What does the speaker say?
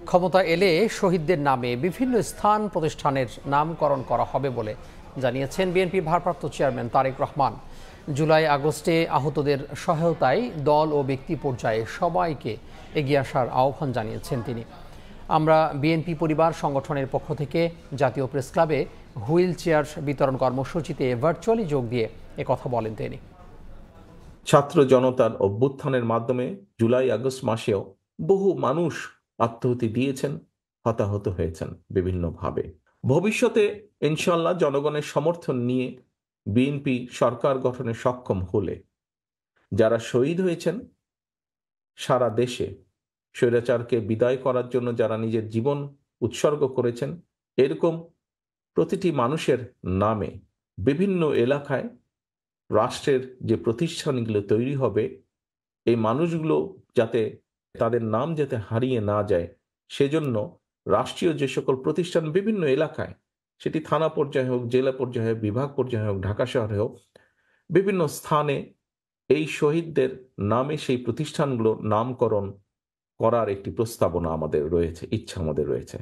ক্ষমতা এলে শহীদদের নামে বিভিন্ন স্থান প্রতিষ্ঠানের নামকরণ করা হবে বলে জানিয়েছেন বিএনপি ভারপ্রাপ্ত চেয়ারম্যান তারেক রহমান। জুলাই আগস্টে আহতদের সহায়তায় দল ও ব্যক্তি পর্যায়ে সবাইকে এগিয়ে আসার আহ্বান জানিয়েছেন তিনি। আমরা বিএনপি পরিবার সংগঠনের পক্ষ থেকে জাতীয় প্রেস ক্লাবে হুইল চেয়ার বিতরণ কর্মসূচিতে ভার্চুয়ালি যোগ দিয়ে একথা বলেন তিনি। ছাত্র জনতার অভ্যুত্থানের মাধ্যমে জুলাই আগস্ট মাসেও বহু মানুষ আত্মাহুতি দিয়েছেন, হতাহত হয়েছেন বিভিন্নভাবে। ভবিষ্যতে ইনশাল্লাহ জনগণের সমর্থন নিয়ে বিএনপি সরকার গঠনে সক্ষম হলে যারা শহীদ হয়েছেন সারা দেশে, স্বৈরাচারকে বিদায় করার জন্য যারা নিজের জীবন উৎসর্গ করেছেন, এরকম প্রতিটি মানুষের নামে বিভিন্ন এলাকায় রাষ্ট্রের যে প্রতিষ্ঠানগুলো তৈরি হবে, এই মানুষগুলো যাতে তাদের নাম যাতে হারিয়ে না যায়, সেজন্য রাষ্ট্রীয় যে সকল প্রতিষ্ঠান বিভিন্ন এলাকায়, সেটি থানা পর্যায়ে হোক, জেলা পর্যায়ে হোক, বিভাগ পর্যায়ে হোক, ঢাকা শহরে হোক, বিভিন্ন স্থানে এই শহীদদের নামে সেই প্রতিষ্ঠানগুলো নামকরণ করার একটি প্রস্তাবনা আমাদের রয়েছে, ইচ্ছা আমাদের রয়েছে।